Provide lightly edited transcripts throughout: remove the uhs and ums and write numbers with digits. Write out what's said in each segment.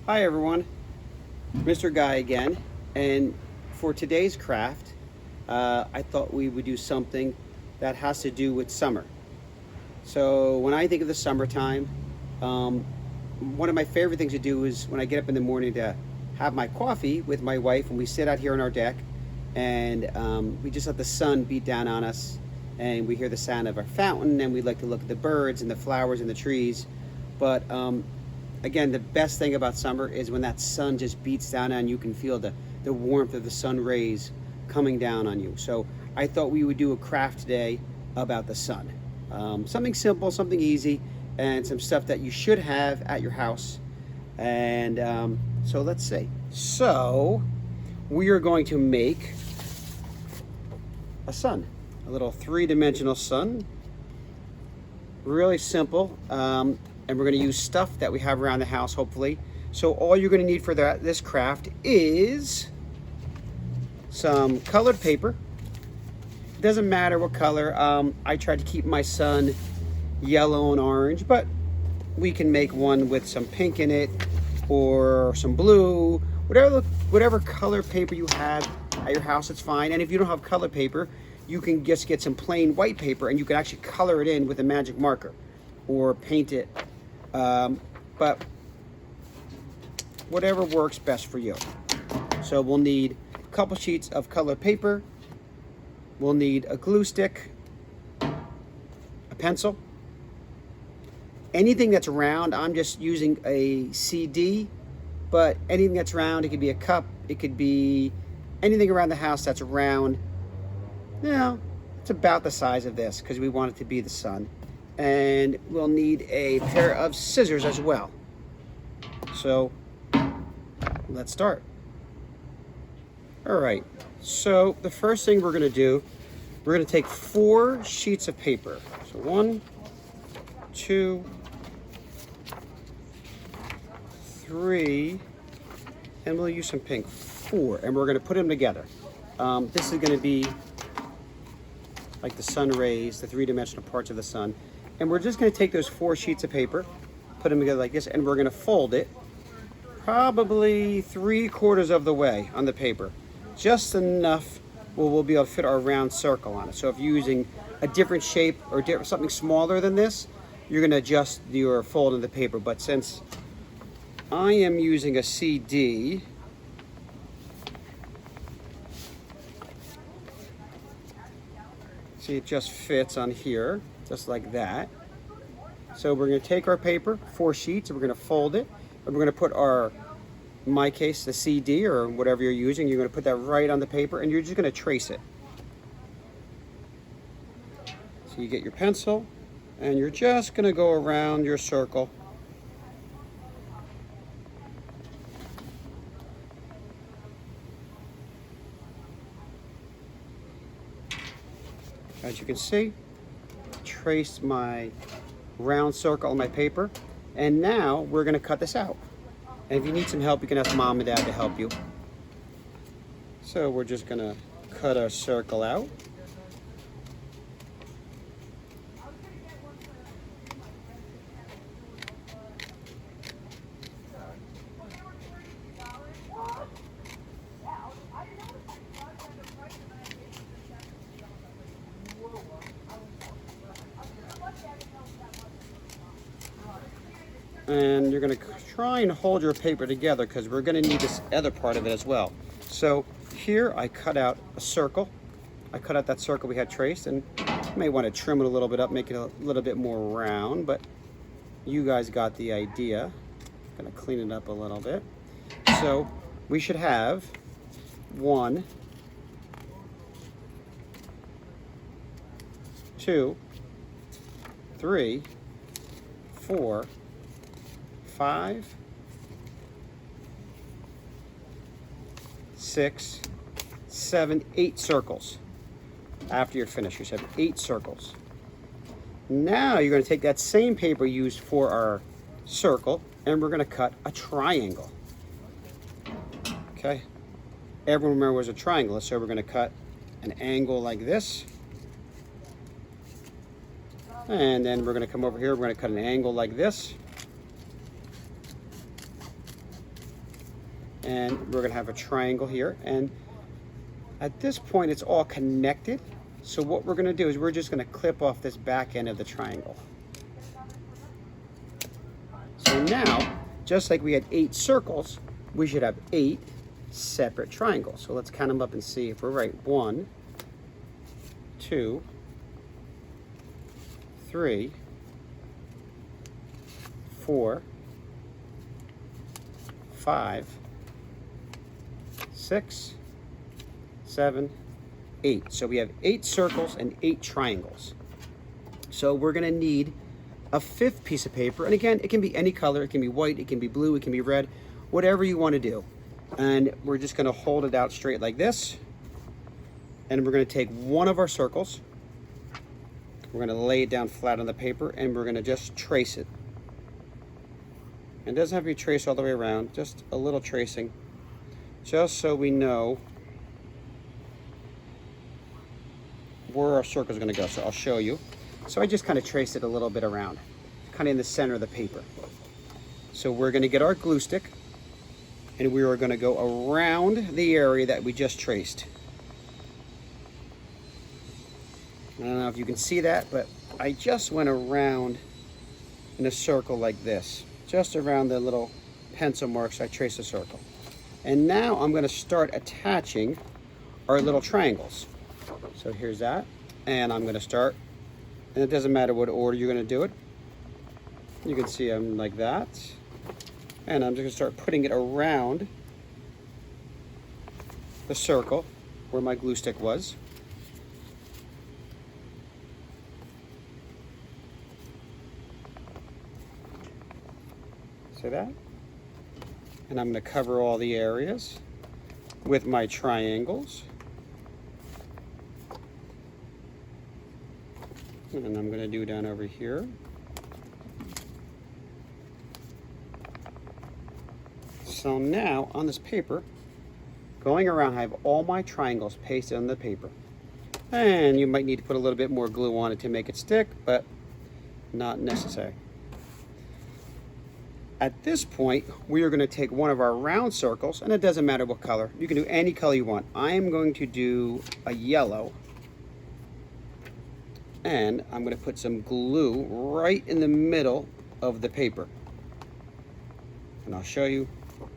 Hi everyone, Mr. Guy again, and for today's craft, I thought we would do something that has to do with summer. So when I think of the summertime, um, one of my favorite things to do is when I get up in the morning to have my coffee with my wife, and we sit out here on our deck, and we just let the sun beat down on us, and we hear the sound of our fountain, and we like to look at the birds and the flowers and the trees. But again, the best thing about summer is when that sun just beats down on you. You can feel the warmth of the sun rays coming down on you. So I thought we would do a craft today about the sun. Something simple, something easy, and some stuff that you should have at your house. And so let's see. So we are going to make a sun, a little three-dimensional sun. Really simple. And we're going to use stuff that we have around the house, hopefully. So all you're going to need for this craft is some colored paper. It doesn't matter what color. I tried to keep my sun yellow and orange, but we can make one with some pink in it or some blue. Whatever color paper you have at your house, it's fine. And if you don't have colored paper, you can just get some plain white paper and you can actually color it in with a magic marker or paint it. But whatever works best for you. So we'll need a couple sheets of colored paper. We'll need a glue stick, a pencil, anything that's round. I'm just using a CD, but anything that's round, it could be a cup, it could be anything around the house that's round. Now, it's about the size of this because we want it to be the sun. And we'll need a pair of scissors as well. So let's start. All right, so the first thing we're going to do, we're going to take 4 sheets of paper. So 1, 2, 3, and we'll use some pink, 4, and we're going to put them together. This is going to be like the sun rays, the three-dimensional parts of the sun. And we're just going to take those 4 sheets of paper, put them together like this, and we're going to fold it probably 3/4 of the way on the paper. Just enough where we'll be able to fit our round circle on it. So if you're using a different shape or something smaller than this, you're going to adjust your fold of the paper. But since I am using a CD, see, it just fits on here, just like that. So we're going to take our paper, 4 sheets, and we're going to fold it, and we're going to put our, in my case, the CD or whatever you're using, you're going to put that right on the paper, and you're just going to trace it. So you get your pencil, and you're just going to go around your circle. As you can see, traced my round circle on my paper, and now we're going to cut this out. And if you need some help, you can ask Mom and Dad to help you. So we're just going to cut our circle out. And you're going to try and hold your paper together because we're going to need this other part of it as well. So here I cut out a circle. I cut out that circle we had traced, and you may want to trim it a little bit up, make it a little bit more round, but you guys got the idea. I'm going to clean it up a little bit. So we should have 1, 2, 3, 4, 5, 6, 7, 8 circles. After you're finished, you should have 8 circles. Now you're going to take that same paper used for our circle, and we're going to cut a triangle. Okay? Everyone remember what a triangle is, so we're going to cut an angle like this. And then we're going to come over here, we're going to cut an angle like this. And we're gonna have a triangle here. And at this point, it's all connected. So what we're gonna do is we're just gonna clip off this back end of the triangle. So now, just like we had 8 circles, we should have 8 separate triangles. So let's count them up and see if we're right. 1, 2, 3, 4, 5, 6, 7, 8. So we have 8 circles and 8 triangles. So we're gonna need a 5th piece of paper. And again, it can be any color. It can be white, it can be blue, it can be red, whatever you wanna do. And we're just gonna hold it out straight like this. And we're gonna take one of our circles. We're gonna lay it down flat on the paper and we're gonna just trace it. It doesn't have to be traced all the way around, just a little tracing, just so we know where our circle is gonna go. So I'll show you. So I just kind of traced it a little bit around, kind of in the center of the paper. So we're gonna get our glue stick and we are gonna go around the area that we just traced. I don't know if you can see that, but I just went around in a circle like this. Just around the little pencil marks, I traced a circle. And now I'm gonna start attaching our little triangles. So here's that, and I'm gonna start, and it doesn't matter what order you're gonna do it. You can see them like that. And I'm just gonna start putting it around the circle where my glue stick was. See that? And I'm going to cover all the areas with my triangles. And I'm going to do down over here. So now on this paper, going around, I have all my triangles pasted on the paper. And you might need to put a little bit more glue on it to make it stick, but not necessary. At this point, we are going to take one of our round circles, and it doesn't matter what color. You can do any color you want. I am going to do a yellow, and I'm going to put some glue right in the middle of the paper. And I'll show you.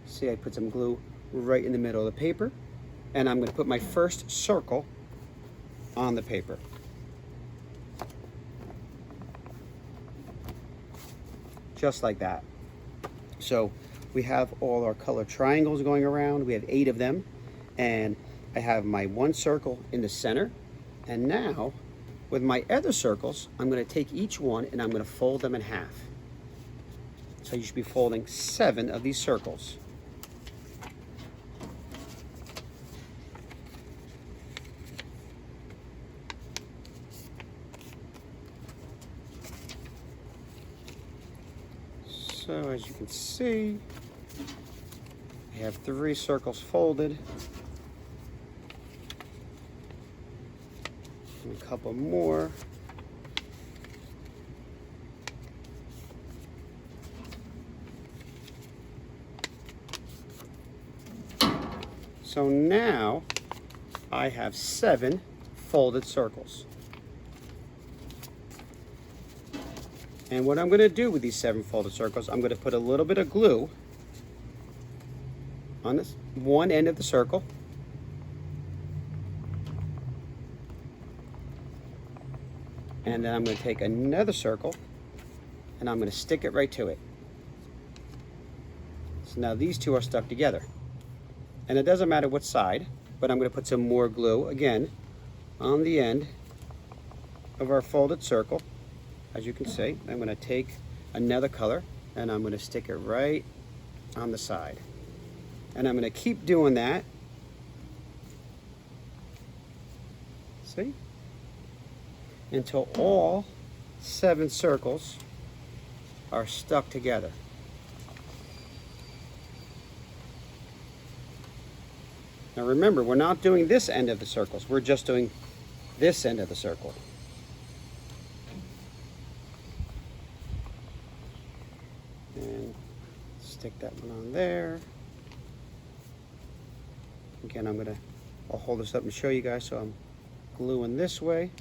See, I put some glue right in the middle of the paper, and I'm going to put my first circle on the paper. Just like that. So we have all our color triangles going around. We have 8 of them. And I have my one circle in the center. And now with my other circles, I'm going to take each one and I'm going to fold them in half. So you should be folding 7 of these circles. So as you can see, I have 3 circles folded. And a couple more. So now I have 7 folded circles. And what I'm going to do with these 7 folded circles, I'm going to put a little bit of glue on this one end of the circle. And then I'm going to take another circle and I'm going to stick it right to it. So now these 2 are stuck together. And it doesn't matter what side, but I'm going to put some more glue again on the end of our folded circle. As you can see, I'm going to take another color and I'm going to stick it right on the side. And I'm going to keep doing that. See? Until all 7 circles are stuck together. Now remember, we're not doing this end of the circles, we're just doing this end of the circle. And stick that one on there. Again, I'll hold this up and show you guys. So I'm gluing this way.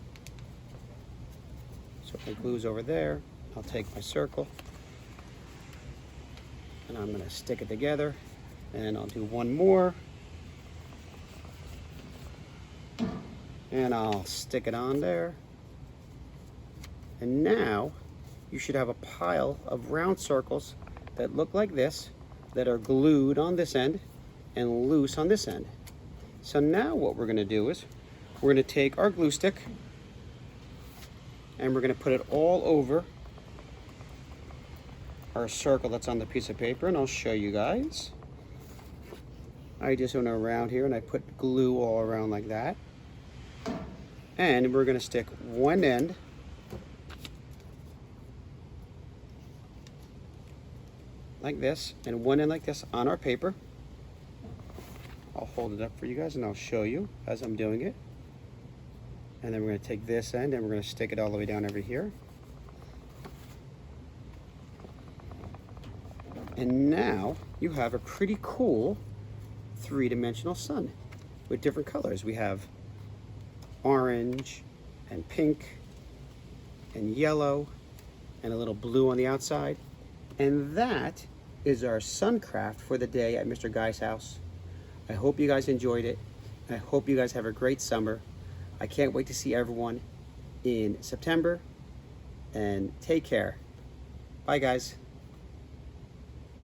So my glue's over there. I'll take my circle and I'm gonna stick it together, and I'll do one more. And I'll stick it on there. And now you should have a pile of round circles that look like this, that are glued on this end and loose on this end. So now what we're gonna do is we're gonna take our glue stick and we're gonna put it all over our circle that's on the piece of paper, and I'll show you guys. I just went around here and I put glue all around like that. And we're gonna stick one end like this and one end like this on our paper. I'll hold it up for you guys and I'll show you as I'm doing it. And then we're gonna take this end and we're gonna stick it all the way down over here. And now you have a pretty cool three-dimensional sun with different colors. We have orange and pink and yellow and a little blue on the outside. And that is our sun craft for the day at Mr. Guy's house. I hope you guys enjoyed it. I hope you guys have a great summer. I can't wait to see everyone in September, and take care. Bye guys.